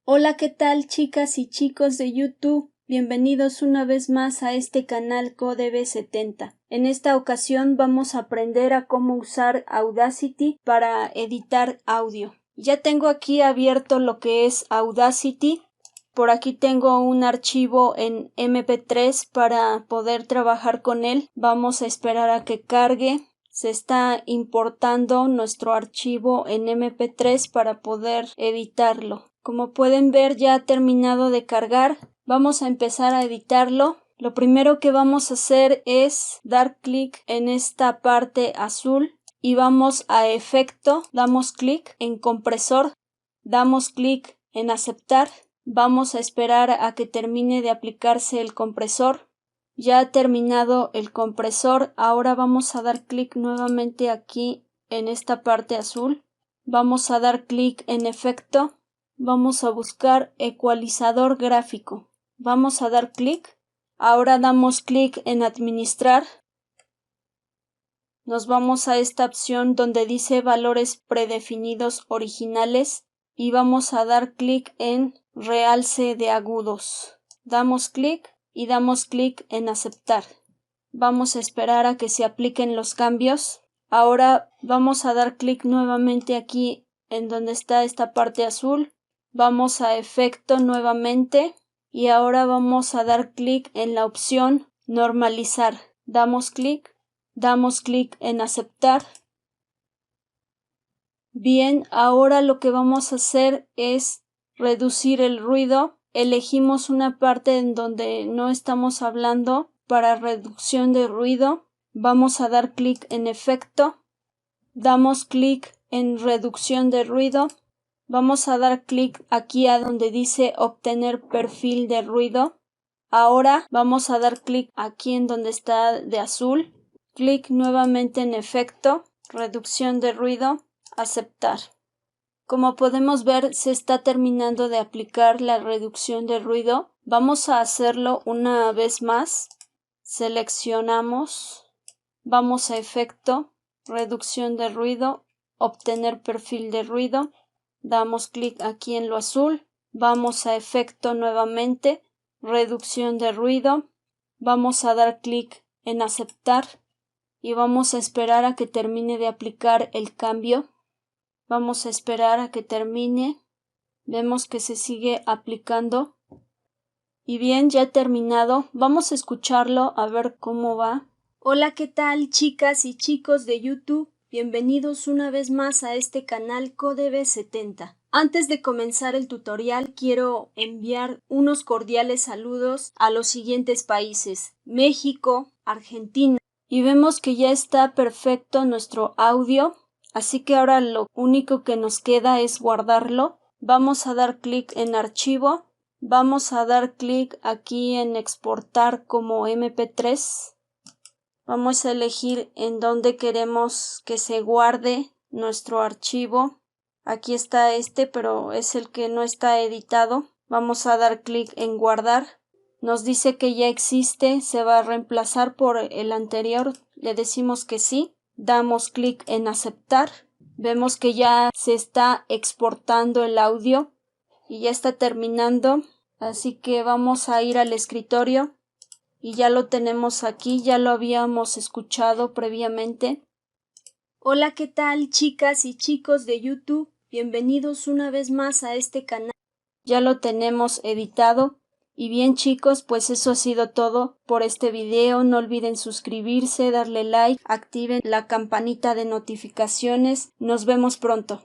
Hola, ¿qué tal, chicas y chicos de YouTube? Bienvenidos una vez más a este canal CodeB70. En esta ocasión vamos a aprender a cómo usar Audacity para editar audio. Ya tengo aquí abierto lo que es Audacity. Por aquí tengo un archivo en MP3 para poder trabajar con él. Vamos a esperar a que cargue. Se está importando nuestro archivo en MP3 para poder editarlo. Como pueden ver, ya ha terminado de cargar. Vamos a empezar a editarlo. Lo primero que vamos a hacer es dar clic en esta parte azul y vamos a efecto, damos clic en compresor, damos clic en aceptar. Vamos a esperar a que termine de aplicarse el compresor. Ya ha terminado el compresor. Ahora vamos a dar clic nuevamente aquí en esta parte azul. Vamos a dar clic en efecto. Vamos a buscar ecualizador gráfico. Vamos a dar clic. Ahora damos clic en administrar. Nos vamos a esta opción donde dice valores predefinidos originales y vamos a dar clic en realce de agudos. Damos clic y damos clic en aceptar. Vamos a esperar a que se apliquen los cambios. Ahora vamos a dar clic nuevamente aquí en donde está esta parte azul. Vamos a efecto nuevamente y ahora vamos a dar clic en la opción normalizar. Damos clic en aceptar. Bien, ahora lo que vamos a hacer es reducir el ruido. Elegimos una parte en donde no estamos hablando para reducción de ruido. Vamos a dar clic en efecto. Damos clic en reducción de ruido. Vamos a dar clic aquí a donde dice obtener perfil de ruido. Ahora vamos a dar clic aquí en donde está de azul. Clic nuevamente en efecto, reducción de ruido, aceptar. Como podemos ver, se está terminando de aplicar la reducción de ruido. Vamos a hacerlo una vez más. Seleccionamos, vamos a efecto, reducción de ruido, obtener perfil de ruido. Damos clic aquí en lo azul. Vamos a efecto nuevamente, reducción de ruido. Vamos a dar clic en aceptar. Y vamos a esperar a que termine de aplicar el cambio. Vamos a esperar a que termine. Vemos que se sigue aplicando. Y bien, ya he terminado. Vamos a escucharlo a ver cómo va. Hola, ¿qué tal, chicas y chicos de YouTube? Bienvenidos una vez más a este canal CodeB70. Antes de comenzar el tutorial, quiero enviar unos cordiales saludos a los siguientes países: México, Argentina. Y vemos que ya está perfecto nuestro audio, así que ahora lo único que nos queda es guardarlo. Vamos a dar clic en archivo, vamos a dar clic aquí en exportar como MP3. Vamos a elegir en dónde queremos que se guarde nuestro archivo. Aquí está pero es el que no está editado. Vamos a dar clic en guardar. Nos dice que ya existe, se va a reemplazar por el anterior. Le decimos que sí. Damos clic en aceptar. Vemos que ya se está exportando el audio y ya está terminando. Así que vamos a ir al escritorio y ya lo tenemos aquí, ya lo habíamos escuchado previamente. Hola, ¿qué tal, chicas y chicos de YouTube? Bienvenidos una vez más a este canal. Ya lo tenemos editado. Y bien, chicos, pues eso ha sido todo por este video. No olviden suscribirse, darle like, activen la campanita de notificaciones. Nos vemos pronto.